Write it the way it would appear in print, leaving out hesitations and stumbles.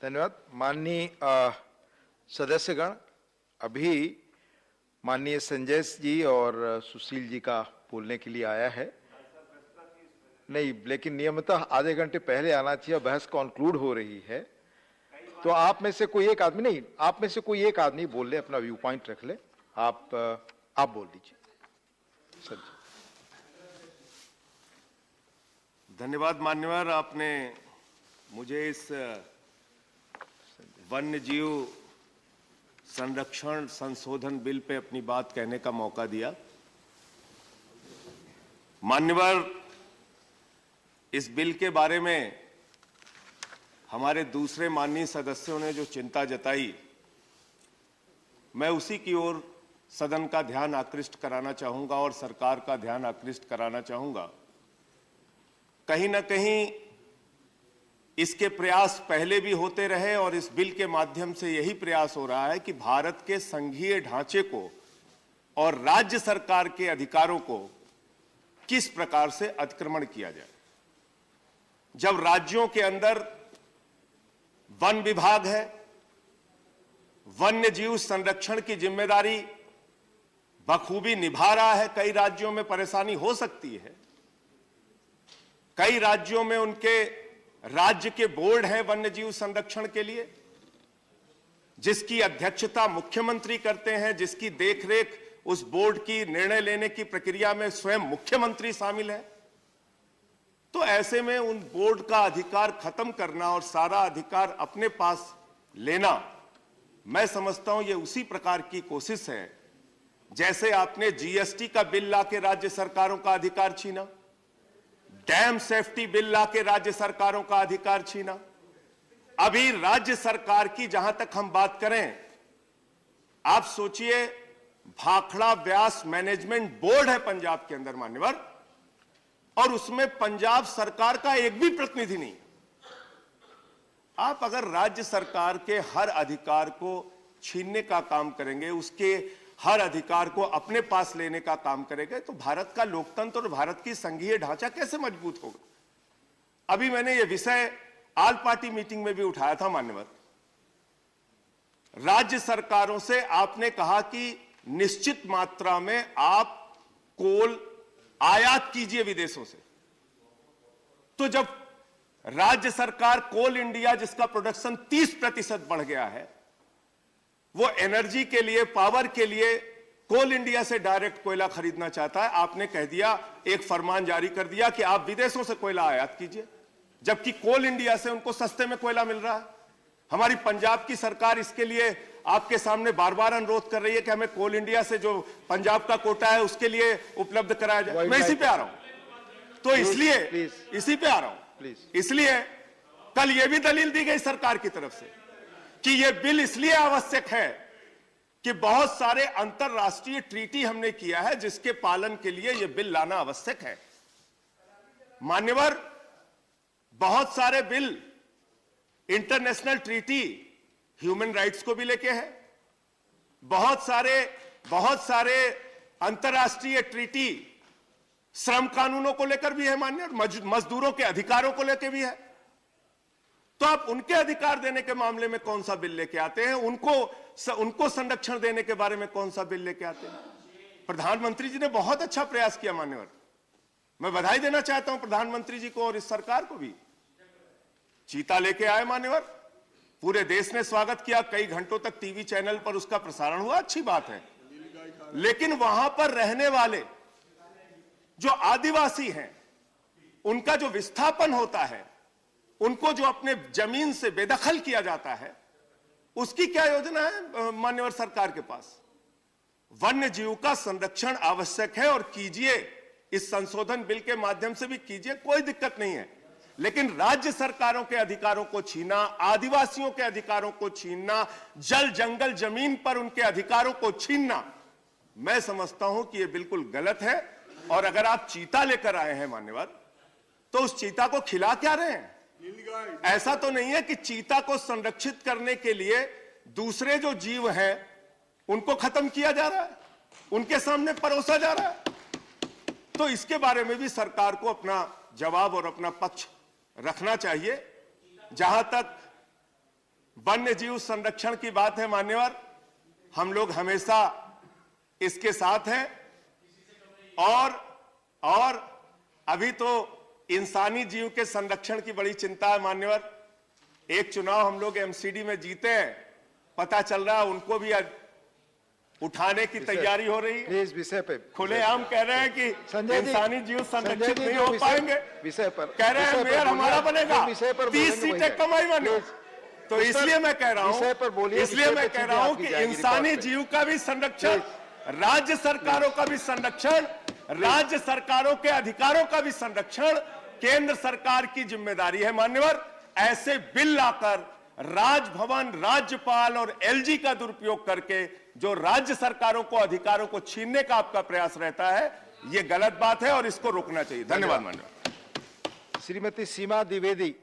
धन्यवाद। माननीय सदस्यगण, अभी माननीय संजय जी और सुशील जी का बोलने के लिए आया है। नहीं, लेकिन नियमतः आधे घंटे पहले आना चाहिए। बहस कॉन्क्लूड हो रही है, तो आप में से कोई एक आदमी नहीं, आप में से कोई एक आदमी बोल ले, अपना व्यू पॉइंट रख ले। आप बोल दीजिए सर जी। धन्यवाद मान्यवर, आपने मुझे इस वन्य जीव संरक्षण संशोधन बिल पे अपनी बात कहने का मौका दिया। मान्यवर, इस बिल के बारे में हमारे दूसरे माननीय सदस्यों ने जो चिंता जताई, मैं उसी की ओर सदन का ध्यान आकृष्ट कराना चाहूंगा और सरकार का ध्यान आकृष्ट कराना चाहूंगा। कहीं ना कहीं इसके प्रयास पहले भी होते रहे और इस बिल के माध्यम से यही प्रयास हो रहा है कि भारत के संघीय ढांचे को और राज्य सरकार के अधिकारों को किस प्रकार से अतिक्रमण किया जाए। जब राज्यों के अंदर वन विभाग है, वन्य जीव संरक्षण की जिम्मेदारी बखूबी निभा रहा है, कई राज्यों में परेशानी हो सकती है। कई राज्यों में उनके राज्य के बोर्ड हैं वन्य जीव संरक्षण के लिए, जिसकी अध्यक्षता मुख्यमंत्री करते हैं, जिसकी देखरेख उस बोर्ड की निर्णय लेने की प्रक्रिया में स्वयं मुख्यमंत्री शामिल है। तो ऐसे में उन बोर्ड का अधिकार खत्म करना और सारा अधिकार अपने पास लेना, मैं समझता हूं ये उसी प्रकार की कोशिश है जैसे आपने जीएसटी का बिल लाके राज्य सरकारों का अधिकार छीना, डैम सेफ्टी बिल लाके राज्य सरकारों का अधिकार छीना। अभी राज्य सरकार की जहां तक हम बात करें, आप सोचिए, भाखड़ा व्यास मैनेजमेंट बोर्ड है पंजाब के अंदर मान्यवर, और उसमें पंजाब सरकार का एक भी प्रतिनिधि नहीं। आप अगर राज्य सरकार के हर अधिकार को छीनने का काम करेंगे, उसके हर अधिकार को अपने पास लेने का काम करेंगे, तो भारत का लोकतंत्र और भारत की संघीय ढांचा कैसे मजबूत होगा। अभी मैंने यह विषय आल पार्टी मीटिंग में भी उठाया था मान्यवर। राज्य सरकारों से आपने कहा कि निश्चित मात्रा में आप कोल आयात कीजिए विदेशों से। तो जब राज्य सरकार कोल इंडिया, जिसका प्रोडक्शन 30% बढ़ गया है, वो एनर्जी के लिए, पावर के लिए कोल इंडिया से डायरेक्ट कोयला खरीदना चाहता है, आपने कह दिया, एक फरमान जारी कर दिया कि आप विदेशों से कोयला आयात कीजिए, जबकि कोल इंडिया से उनको सस्ते में कोयला मिल रहा है। हमारी पंजाब की सरकार इसके लिए आपके सामने बार बार अनुरोध कर रही है कि हमें कोल इंडिया से जो पंजाब का कोटा है उसके लिए उपलब्ध कराया जाए। मैं इसी पे आ रहा हूं, तो इसलिए इसी पे आ रहा हूं। इसलिए कल यह भी दलील दी गई सरकार की तरफ से कि यह बिल इसलिए आवश्यक है कि बहुत सारे अंतरराष्ट्रीय ट्रीटी हमने किया है, जिसके पालन के लिए यह बिल लाना आवश्यक है। मान्यवर, बहुत सारे bill international treaty human rights को भी लेके है, बहुत सारे अंतरराष्ट्रीय ट्रीटी श्रम कानूनों को लेकर भी है मान्य, मजदूरों के अधिकारों को लेकर भी है। तो आप उनके अधिकार देने के मामले में कौन सा बिल लेके आते हैं, उनको संरक्षण देने के बारे में कौन सा बिल लेके आते हैं। प्रधानमंत्री जी ने बहुत अच्छा प्रयास किया मान्यवर, मैं बधाई देना चाहता हूं प्रधानमंत्री जी को और इस सरकार को भी। चीता लेके आए मान्यवर, पूरे देश ने स्वागत किया, कई घंटों तक टीवी चैनल पर उसका प्रसारण हुआ, अच्छी बात है। लेकिन वहां पर रहने वाले जो आदिवासी हैं, उनका जो विस्थापन होता है, उनको जो अपने जमीन से बेदखल किया जाता है, उसकी क्या योजना है मान्यवर सरकार के पास। वन्य जीव का संरक्षण आवश्यक है और कीजिए, इस संशोधन बिल के माध्यम से भी कीजिए, कोई दिक्कत नहीं है। लेकिन राज्य सरकारों के अधिकारों को छीनना, आदिवासियों के अधिकारों को छीनना, जल जंगल जमीन पर उनके अधिकारों को छीनना, मैं समझता हूं कि यह बिल्कुल गलत है। और अगर आप चीता लेकर आए हैं मान्यवर, तो उस चीता को खिला क्या रहे हैं। ऐसा तो नहीं है कि चीता को संरक्षित करने के लिए दूसरे जो जीव हैं उनको खत्म किया जा रहा है, उनके सामने परोसा जा रहा है। तो इसके बारे में भी सरकार को अपना जवाब और अपना पक्ष रखना चाहिए। जहां तक वन्य जीव संरक्षण की बात है मान्यवर, हम लोग हमेशा इसके साथ हैं। और अभी तो इंसानी जीव के संरक्षण की बड़ी चिंता है मान्यवर। एक चुनाव हम लोग एमसीडी में जीते हैं, पता चल रहा है उनको भी उठाने की तैयारी हो रही है। इस विषय पे खुलेआम कह रहे हैं कि संजय जी, इंसानी जीव संरक्षित संजय जी, नहीं जो हो पाएंगे। विषय पर कह रहे हैं विषय पर मेयर बोलिए, हमारा बनेगा, जो विषय पर 30 बोलेंगे वही सीटें है। कमाई बने। तो इसलिए मैं कह रहा विषय पर हूं, बोलिए, इसलिए विषय मैं पे कह चीजें रहा हूं आपकी कि जाएगी इंसानी रिकॉर्ड पे। जीव का भी संरक्षण, राज्य सरकारों का भी संरक्षण, राज्य सरकारों के अधिकारों का भी संरक्षण केंद्र सरकार की जिम्मेदारी है मान्यवर। ऐसे बिल लाकर राजभवन, राज्यपाल और एलजी का दुरुपयोग करके जो राज्य सरकारों को अधिकारों को छीनने का आपका प्रयास रहता है, यह गलत बात है और इसको रोकना चाहिए। धन्यवाद मान्यवर। श्रीमती सीमा द्विवेदी।